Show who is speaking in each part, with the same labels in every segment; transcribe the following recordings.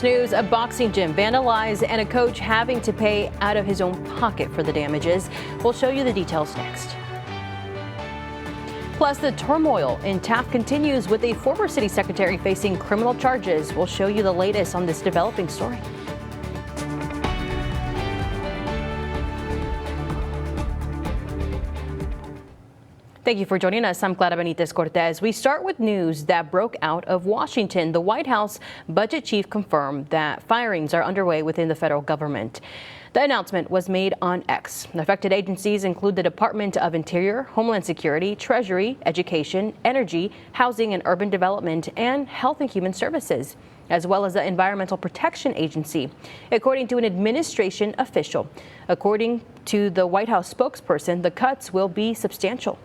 Speaker 1: News, a boxing gym vandalized and a coach having to pay out of his own pocket for the damages. We'll show you the details next. Plus, the turmoil in Taft continues with a former city secretary facing criminal charges. We'll show you the latest on this developing story. Thank you for joining us. I'm Clara Benitez Cortez. We start with news that broke out of Washington. The White House budget chief confirmed that firings are underway within the federal government. The announcement was made on X. Affected agencies include the Department of Interior, Homeland Security, Treasury, Education, Energy, Housing and Urban Development, and Health and Human Services, as well as the Environmental Protection Agency, according to an administration official. According to the White House spokesperson, the cuts will be substantial.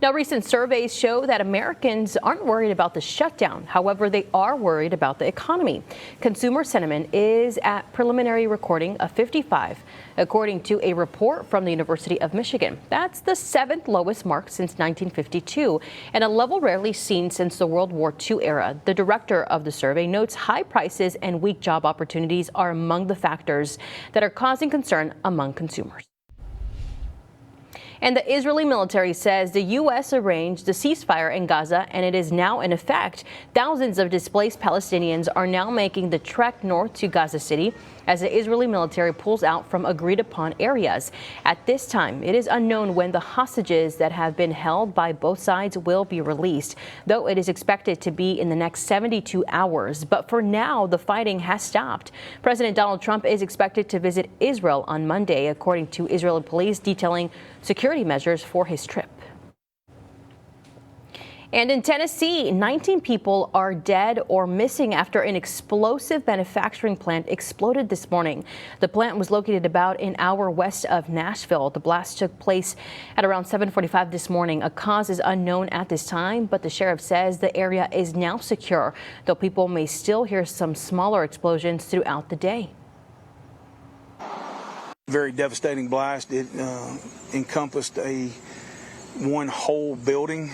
Speaker 1: Now, recent surveys show that Americans aren't worried about the shutdown. However, they are worried about the economy. Consumer sentiment is at preliminary recording of 55, according to a report from the University of Michigan. That's the 7th lowest mark since 1952 and a level rarely seen since the World War II era. The director of the survey notes high prices and weak job opportunities are among the factors that are causing concern among consumers. And the Israeli military says the U.S. arranged the ceasefire in Gaza, and it is now in effect. Thousands of displaced Palestinians are now making the trek north to Gaza City as the Israeli military pulls out from agreed-upon areas. At this time, it is unknown when the hostages that have been held by both sides will be released, though it is expected to be in the next 72 hours. But for now, the fighting has stopped. President Donald Trump is expected to visit Israel on Monday, according to Israeli police detailing security measures for his trip. And in Tennessee, 19 people are dead or missing after an explosive manufacturing plant exploded this morning. The plant was located about an hour west of Nashville. The blast took place at around 7:45 this morning. A cause is unknown at this time, but the sheriff says the area is now secure, though people may still hear some smaller explosions throughout the day.
Speaker 2: Very devastating blast. It encompassed one whole building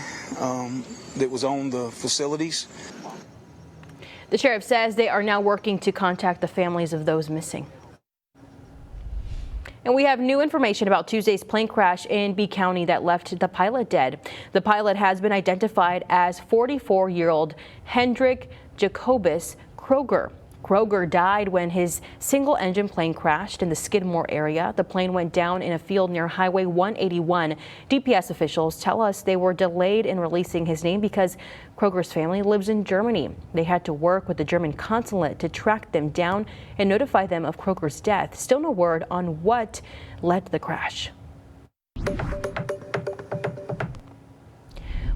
Speaker 2: that was on the facilities.
Speaker 1: The sheriff says they are now working to contact the families of those missing. And we have new information about Tuesday's plane crash in B County that left the pilot dead. The pilot has been identified as 44-year-old Hendrik Jacobus Kroger. Kroger died when his single-engine plane crashed in the Skidmore area. The plane went down in a field near Highway 181. DPS officials tell us they were delayed in releasing his name because Kroger's family lives in Germany. They had to work with the German consulate to track them down and notify them of Kroger's death. Still no word on what led to the crash.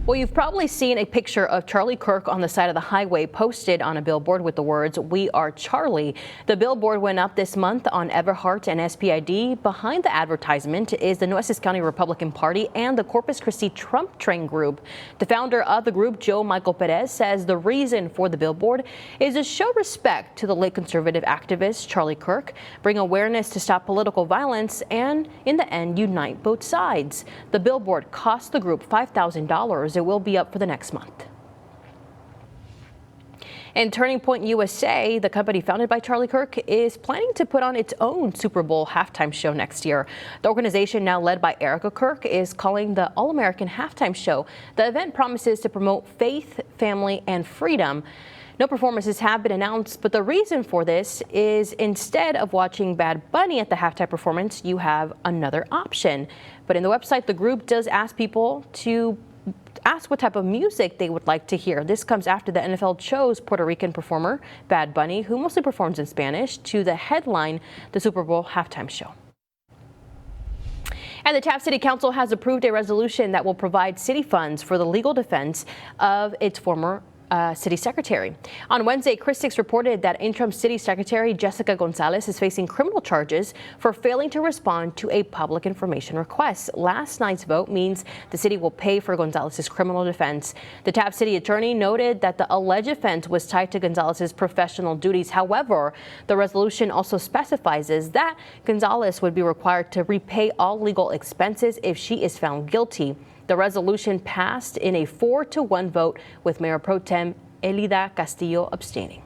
Speaker 1: Well, you've probably seen a picture of Charlie Kirk on the side of the highway posted on a billboard with the words, "We are Charlie." The billboard went up this month on Everhart and SPID. Behind the advertisement is the Nueces County Republican Party and the Corpus Christi Trump Train Group. The founder of the group, Joe Michael Perez, says the reason for the billboard is to show respect to the late conservative activist Charlie Kirk, bring awareness to stop political violence, and in the end, unite both sides. The billboard cost the group $5,000. It will be up for the next month. And Turning Point USA, the company founded by Charlie Kirk, is planning to put on its own Super Bowl halftime show next year. The organization, now led by Erica Kirk, is calling the All-American Halftime Show. The event promises to promote faith, family, and freedom. No performances have been announced, but the reason for this is instead of watching Bad Bunny at the halftime performance, you have another option. But in the website, the group does ask people to ask what type of music they would like to hear. This comes after the NFL chose Puerto Rican performer Bad Bunny, who mostly performs in Spanish, to the headline the Super Bowl halftime show. And the Taft City Council has approved a resolution that will provide city funds for the legal defense of its former city secretary. On Wednesday, Chris 6 reported that interim city secretary Jessica Gonzalez is facing criminal charges for failing to respond to a public information request. Last night's vote means the city will pay for Gonzalez's criminal defense. The Taft City attorney noted that the alleged offense was tied to Gonzalez's professional duties. However, the resolution also specifies that Gonzalez would be required to repay all legal expenses if she is found guilty. The resolution passed in a 4-1 vote with Mayor Pro Tem Elida Castillo abstaining.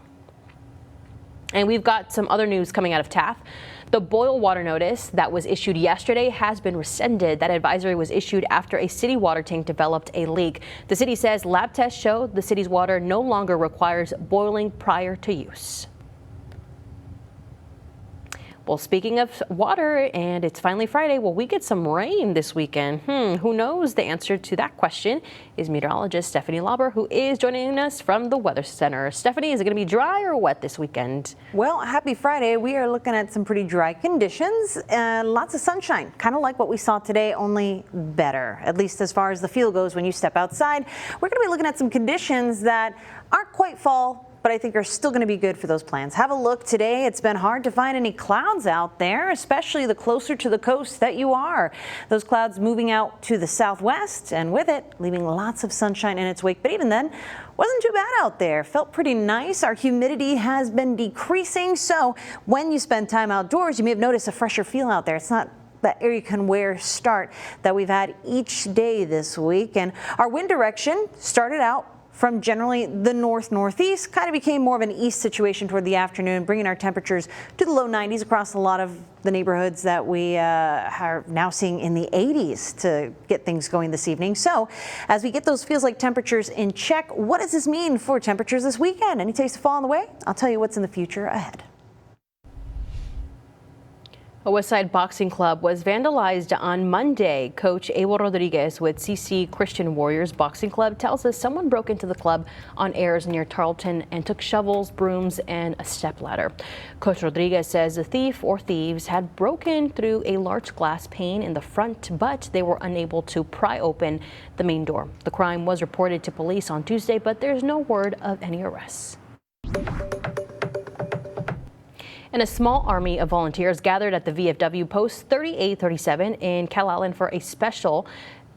Speaker 1: And we've got some other news coming out of Taft. The boil water notice that was issued yesterday has been rescinded. That advisory was issued after a city water tank developed a leak. The city says lab tests show the city's water no longer requires boiling prior to use. Well, speaking of water, and it's finally Friday, will we get some rain this weekend? Who knows? The answer to that question is meteorologist Stephanie Lauber, who is joining us from the Weather Center. Stephanie, is it going to be dry or wet this weekend?
Speaker 3: Well, happy Friday. We are looking at some pretty dry conditions and lots of sunshine, kind of like what we saw today, only better, at least as far as the feel goes when you step outside. We're going to be looking at some conditions that aren't quite fall, but I think are still going to be good for those plans. Have a look today. It's been hard to find any clouds out there, especially the closer to the coast that you are. Those clouds moving out to the southwest and with it leaving lots of sunshine in its wake. But even then, wasn't too bad out there. Felt pretty nice. Our humidity has been decreasing. So when you spend time outdoors, you may have noticed a fresher feel out there. It's not that air you can wear start that we've had each day this week. And our wind direction started out from generally the north-northeast, kind of became more of an east situation toward the afternoon, bringing our temperatures to the low 90s across a lot of the neighborhoods that we are now seeing in the 80s to get things going this evening. So as we get those feels like temperatures in check, what does this mean for temperatures this weekend? Any taste of fall on the way? I'll tell you what's in the future ahead.
Speaker 1: A Westside Boxing Club was vandalized on Monday. Coach Abel Rodriguez with CC Christian Warriors Boxing Club tells us someone broke into the club on Ayers near Tarleton and took shovels, brooms, and a stepladder. Coach Rodriguez says the thief or thieves had broken through a large glass pane in the front, but they were unable to pry open the main door. The crime was reported to police on Tuesday, but there's no word of any arrests. And a small army of volunteers gathered at the VFW Post 3837 in Calallen for a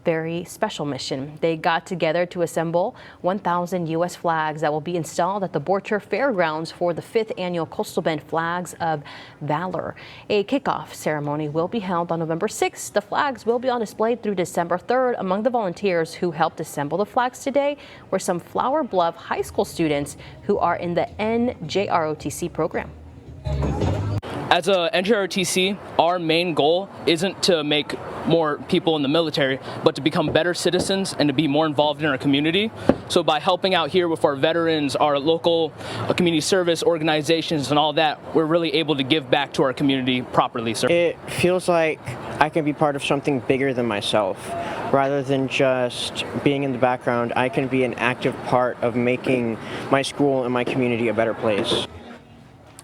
Speaker 1: very special mission. They got together to assemble 1,000 U.S. flags that will be installed at the Borcher Fairgrounds for the 5th annual Coastal Bend Flags of Valor. A kickoff ceremony will be held on November 6th. The flags will be on display through December 3rd. Among the volunteers who helped assemble the flags today were some Flower Bluff High School students who are in the NJROTC program.
Speaker 4: As a NJROTC, our main goal isn't to make more people in the military, but to become better citizens and to be more involved in our community. So by helping out here with our veterans, our local community service organizations and all that, we're really able to give back to our community properly. So
Speaker 5: it feels like I can be part of something bigger than myself. Rather than just being in the background, I can be an active part of making my school and my community a better place.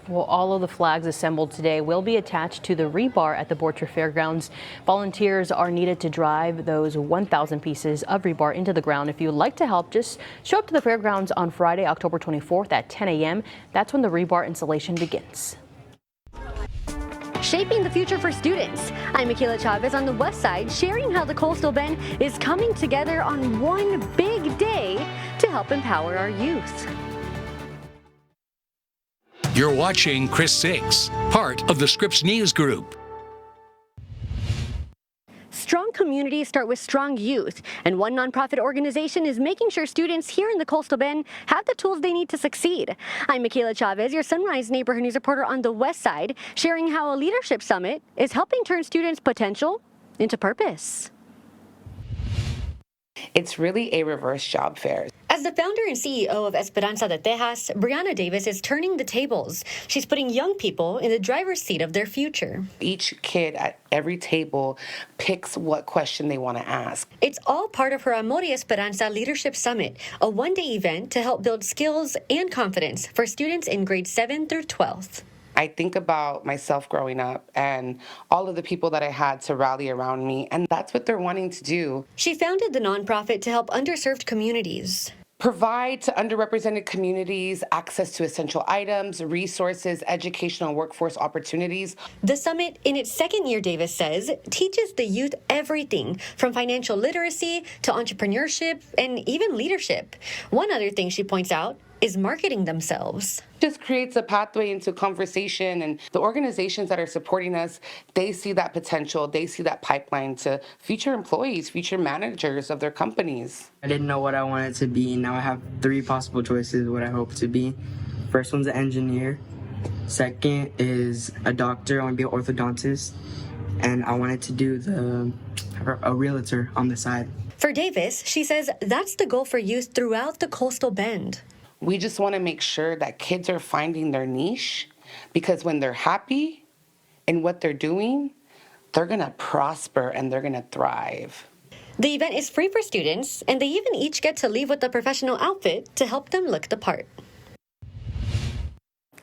Speaker 1: Well, all of the flags assembled today will be attached to the rebar at the Borcher Fairgrounds. Volunteers are needed to drive those 1,000 pieces of rebar into the ground. If you'd like to help, just show up to the fairgrounds on Friday, October 24th at 10 a.m. That's when the rebar installation begins.
Speaker 6: Shaping the future for students. I'm Michaela Chavez on the West Side, sharing how the Coastal Bend is coming together on one big day to help empower our youth.
Speaker 7: You're watching Chris 6, part of the Scripps News Group.
Speaker 6: Strong communities start with strong youth, and one nonprofit organization is making sure students here in the Coastal Bend have the tools they need to succeed. I'm Michaela Chavez, your Sunrise Neighborhood News reporter on the West Side, sharing how a leadership summit is helping turn students' potential into purpose.
Speaker 8: It's really a reverse job fair.
Speaker 6: As the founder and CEO of Esperanza de Tejas, Brianna Davis is turning the tables. She's putting young people in the driver's seat of their future.
Speaker 8: Each kid at every table picks what question they want to ask.
Speaker 6: It's all part of her Amor y Esperanza Leadership Summit, a one-day event to help build skills and confidence for students in grades 7 through 12th.
Speaker 8: I think about myself growing up and all of the people that I had to rally around me, and that's what they're wanting to do.
Speaker 6: She founded the nonprofit to help underserved communities.
Speaker 8: Provide to underrepresented communities access to essential items, resources, educational and workforce opportunities.
Speaker 6: The summit, in its second year, Davis says, teaches the youth everything from financial literacy to entrepreneurship and even leadership. One other thing she points out, is marketing themselves.
Speaker 8: Just creates a pathway into conversation, and the organizations that are supporting us, they see that potential, they see that pipeline to future employees, future managers of their companies.
Speaker 9: I didn't know what I wanted to be. Now I have 3 possible choices what I hope to be. First one's an engineer. Second is a doctor. I want to be an orthodontist. And I wanted to do a realtor on the side.
Speaker 6: For Davis, she says that's the goal for youth throughout the Coastal Bend.
Speaker 8: We just want to make sure that kids are finding their niche, because when they're happy in what they're doing, they're going to prosper and they're going to thrive.
Speaker 6: The event is free for students, and they even each get to leave with a professional outfit to help them look the part.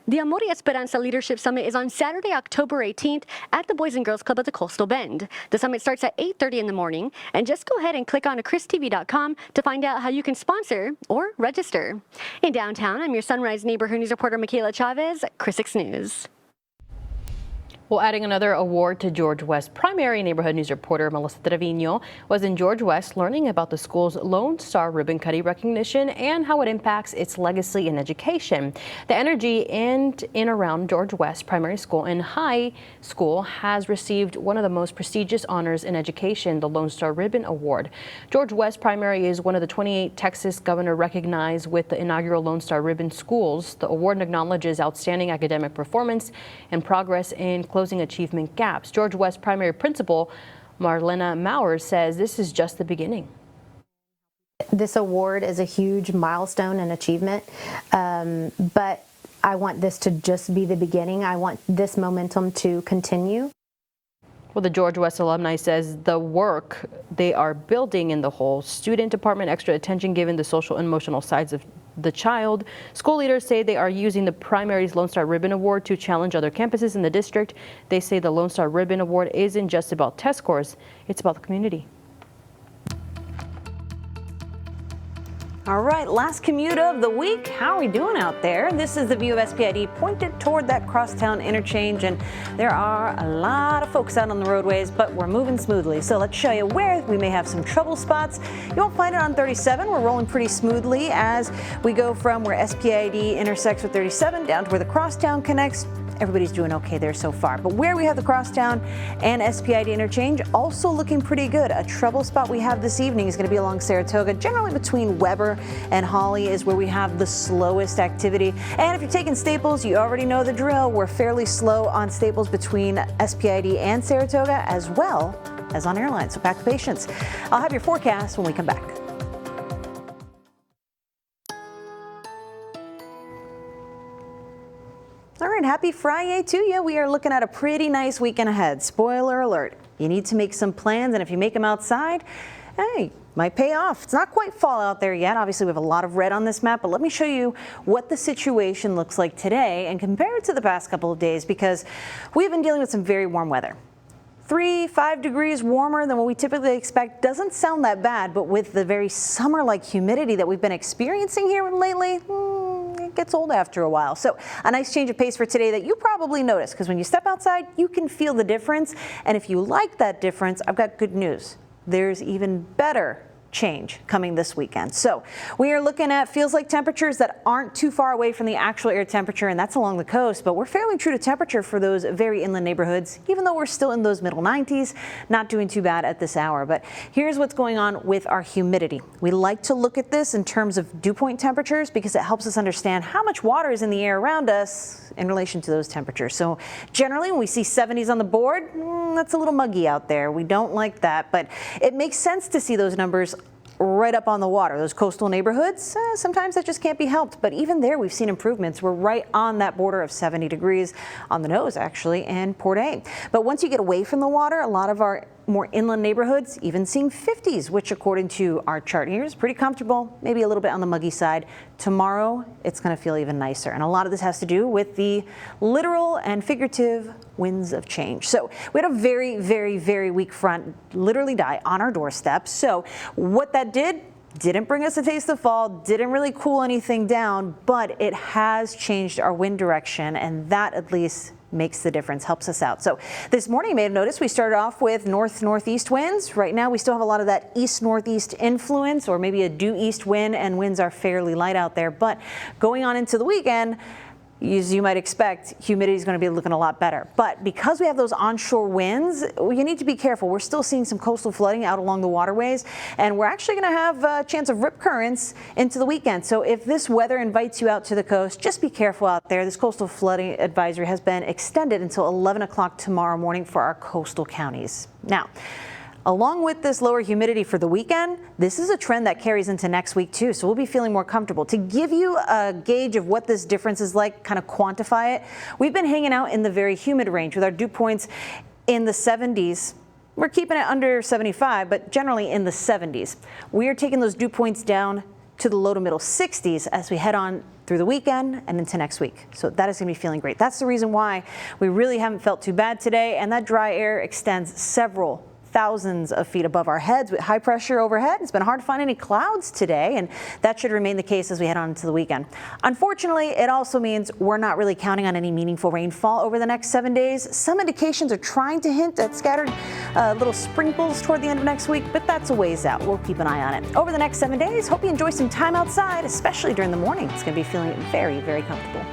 Speaker 6: The Amor y Esperanza Leadership Summit is on Saturday, October 18th at the Boys and Girls Club at the Coastal Bend. The summit starts at 8:30 in the morning, and just go ahead and click on christv.com to find out how you can sponsor or register. In downtown, I'm your Sunrise Neighborhood News reporter, Michaela Chavez, Chris 6 News.
Speaker 1: Well, adding another award to George West Primary, neighborhood news reporter Melissa Trevino was in George West learning about the school's Lone Star Ribbon Cutting recognition and how it impacts its legacy in education. The energy in around George West Primary School and High School has received one of the most prestigious honors in education, the Lone Star Ribbon Award. George West Primary is one of the 28 Texas governor recognized with the inaugural Lone Star Ribbon schools. The award acknowledges outstanding academic performance and progress in closing achievement gaps. George West Primary Principal Marlena Maurer says this is just the beginning.
Speaker 10: This award is a huge milestone and achievement, but I want this to just be the beginning. I want this momentum to continue.
Speaker 1: Well, the George West alumni says the work they are building in the whole student department, extra attention given the social and emotional sides of the child. School leaders say they are using the primary's Lone Star Ribbon Award to challenge other campuses in the district. They say the Lone Star Ribbon Award isn't just about test scores, it's about the community.
Speaker 3: All right, last commute of the week. How are we doing out there? This is the view of SPID pointed toward that crosstown interchange, and there are a lot of folks out on the roadways, but we're moving smoothly. So let's show you where we may have some trouble spots. You won't find it on 37. We're rolling pretty smoothly as we go from where SPID intersects with 37 down to where the crosstown connects. Everybody's doing okay there so far. But where we have the crosstown and SPID interchange, also looking pretty good. A trouble spot we have this evening is going to be along Saratoga. Generally between Weber and Holly is where we have the slowest activity. And if you're taking Staples, you already know the drill. We're fairly slow on Staples between SPID and Saratoga, as well as on Airlines. So pack the patience. I'll have your forecast when we come back. All right, happy Friday to you. We are looking at a pretty nice weekend ahead. Spoiler alert, you need to make some plans, and if you make them outside, hey, might pay off. It's not quite fall out there yet. Obviously, we have a lot of red on this map, but let me show you what the situation looks like today and compare it to the past couple of days, because we've been dealing with some very warm weather. 3-5 degrees warmer than what we typically expect doesn't sound that bad, but with the very summer-like humidity that we've been experiencing here lately, it gets old after a while. So a nice change of pace for today that you probably notice, because when you step outside, you can feel the difference. And if you like that difference, I've got good news. There's even better change coming this weekend. So we are looking at feels like temperatures that aren't too far away from the actual air temperature, and that's along the coast, but we're fairly true to temperature for those very inland neighborhoods, even though we're still in those middle 90s, not doing too bad at this hour. But here's what's going on with our humidity. We like to look at this in terms of dew point temperatures because it helps us understand how much water is in the air around us in relation to those temperatures. So generally when we see 70s on the board, that's a little muggy out there. We don't like that, but it makes sense to see those numbers right up on the water. Those coastal neighborhoods, sometimes that just can't be helped. But even there, we've seen improvements. We're right on that border of 70 degrees on the nose, actually, in Port A. But once you get away from the water, a lot of our more inland neighborhoods even seeing 50s, which according to our chart here is pretty comfortable, maybe a little bit on the muggy side. Tomorrow, it's going to feel even nicer. And a lot of this has to do with the literal and figurative winds of change. So we had a very, very, very weak front literally die on our doorstep. So what that didn't bring us a taste of fall, didn't really cool anything down, but it has changed our wind direction, and that at least makes the difference, helps us out. So this morning, you may have noticed we started off with north-northeast winds. Right now, we still have a lot of that east-northeast influence, or maybe a due east wind, and winds are fairly light out there. But going on into the weekend, as you might expect, humidity is going to be looking a lot better. But because we have those onshore winds, you need to be careful. We're still seeing some coastal flooding out along the waterways, and we're actually going to have a chance of rip currents into the weekend. So if this weather invites you out to the coast, just be careful out there. This coastal flooding advisory has been extended until 11 o'clock tomorrow morning for our coastal counties. Now, along with this lower humidity for the weekend, this is a trend that carries into next week too, so we'll be feeling more comfortable. To give you a gauge of what this difference is like, kind of quantify it, we've been hanging out in the very humid range with our dew points in the 70s. We're keeping it under 75, but generally in the 70s. We are taking those dew points down to the low to middle 60s as we head on through the weekend and into next week. So that is going to be feeling great. That's the reason why we really haven't felt too bad today, and that dry air extends several thousands of feet above our heads with high pressure overhead. It's been hard to find any clouds today, and that should remain the case as we head on into the weekend. Unfortunately, it also means we're not really counting on any meaningful rainfall over the next 7 days. Some indications are trying to hint at scattered little sprinkles toward the end of next week, but that's a ways out. We'll keep an eye on it. Over the next 7 days, hope you enjoy some time outside, especially during the morning. It's going to be feeling very, very comfortable.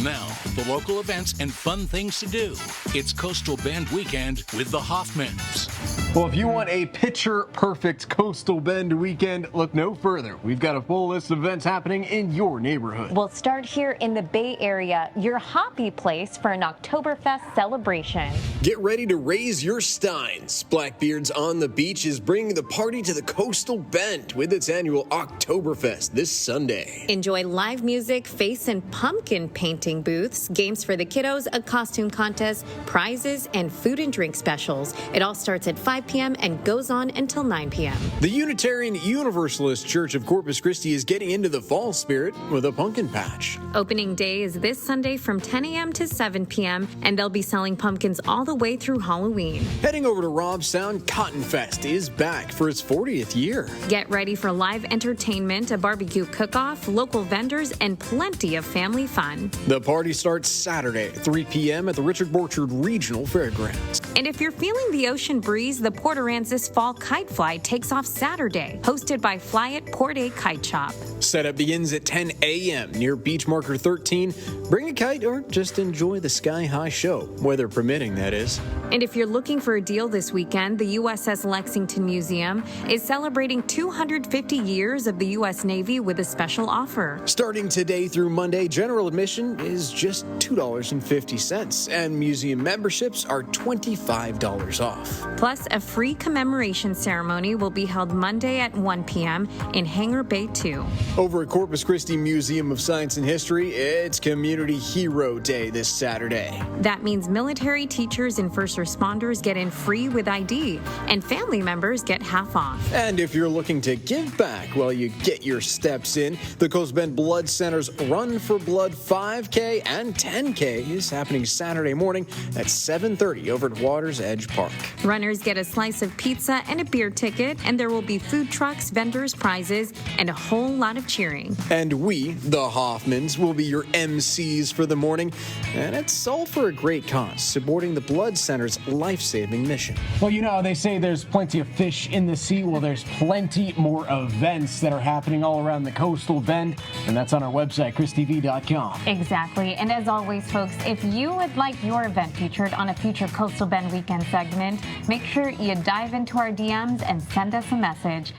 Speaker 7: Now, the local events and fun things to do. It's Coastal Bend Weekend with the Hoffmans.
Speaker 11: Well, if you want a picture-perfect Coastal Bend weekend, look no further. We've got a full list of events happening in your neighborhood.
Speaker 12: We'll start here in the Bay Area, your happy place for an Oktoberfest celebration.
Speaker 13: Get ready to raise your steins. Blackbeard's On the Beach is bringing the party to the Coastal Bend with its annual Oktoberfest this Sunday.
Speaker 14: Enjoy live music, face and pumpkin painting booths, games for the kiddos, a costume contest, prizes, and food and drink specials. It all starts at 5 p.m. and goes on until 9 p.m.
Speaker 13: The Unitarian Universalist Church of Corpus Christi is getting into the fall spirit with a pumpkin patch.
Speaker 14: Opening day is this Sunday from 10 a.m. to 7 p.m., and they'll be selling pumpkins all the way through Halloween.
Speaker 13: Heading over to Robstown, Cotton Fest is back for its 40th year.
Speaker 14: Get ready for live entertainment, a barbecue cook-off, local vendors, and plenty of family fun.
Speaker 13: The party starts Saturday at 3 p.m. at the Richard Borchard Regional Fairgrounds.
Speaker 14: And if you're feeling the ocean breeze, the Port Aransas Fall Kite Fly takes off Saturday, hosted by Fly It Port A Kite Shop.
Speaker 13: Setup begins at 10 a.m. near Beach Marker 13. Bring a kite or just enjoy the Sky High show, weather permitting, that is.
Speaker 14: And if you're looking for a deal this weekend, the USS Lexington Museum is celebrating 250 years of the U.S. Navy with a special offer.
Speaker 13: Starting today through Monday, general admission is just $2.50, and museum memberships are $25 off.
Speaker 14: Plus, a free commemoration ceremony will be held Monday at 1 p.m. in Hangar Bay 2.
Speaker 13: Over at Corpus Christi Museum of Science and History, it's Community Hero Day this Saturday.
Speaker 14: That means military, teachers, and first responders get in free with ID, and family members get half off.
Speaker 13: And if you're looking to give back while you get your steps in, the Coast Bend Blood Center's Run for Blood 5K and 10K is happening Saturday morning at 7:30 over at Water's Edge Park.
Speaker 14: Runners get a slice of pizza and a beer ticket, and there will be food trucks, vendors, prizes, and a whole lot of cheering.
Speaker 13: And we, the Hoffmans, will be your MCs for the morning, and it's all for a great cause, supporting the Blood Center's life-saving mission.
Speaker 15: Well, you know how they say there's plenty of fish in the sea. Well, there's plenty more events that are happening all around the Coastal Bend, and that's on our website, christv.com.
Speaker 12: Exactly. And as always, folks, if you would like your event featured on a future Coastal Bend Weekend segment, make sure you dive into our DMs and send us a message.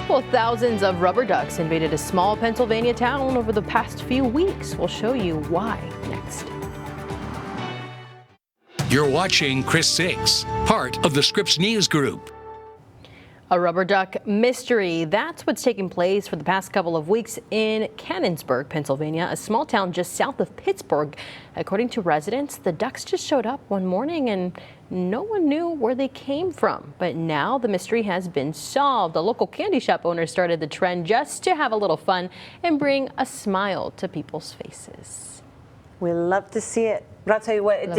Speaker 1: Well, thousands of rubber ducks invaded a small Pennsylvania town over the past few weeks. We'll show you why next.
Speaker 7: You're watching Chris 6, part of the Scripps News Group.
Speaker 1: A rubber duck mystery. That's what's taking place for the past couple of weeks in Canonsburg, Pennsylvania, a small town just south of Pittsburgh. According to residents, the ducks just showed up one morning and no one knew where they came from. But now the mystery has been solved. The local candy shop owner started the trend just to have a little fun and bring a smile to people's faces.
Speaker 3: We love to see it. But I'll tell you what, it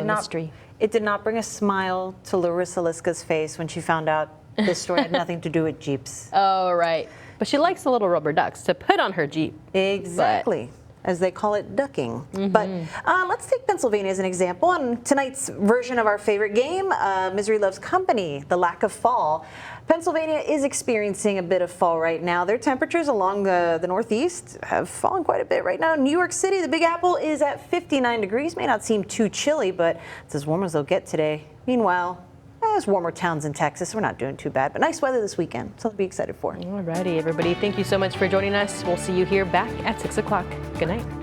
Speaker 3: did not bring a smile to Larissa Liska's face when she found out this story had nothing to do with Jeeps.
Speaker 1: Oh, right. But she likes the little rubber ducks to put on her Jeep.
Speaker 3: Exactly. As they call it, ducking. But let's take Pennsylvania as an example. On tonight's version of our favorite game, Misery Loves Company, the lack of fall. Pennsylvania is experiencing a bit of fall right now. Their temperatures along the northeast have fallen quite a bit right now. New York City, the Big Apple, is at 59 degrees. May not seem too chilly, but it's as warm as they'll get today. Meanwhile, there's warmer towns in Texas. We're not doing too bad, but nice weather this weekend. Something to be excited for.
Speaker 1: Alrighty, everybody. Thank you so much for joining us. We'll see you here back at 6 o'clock. Good night.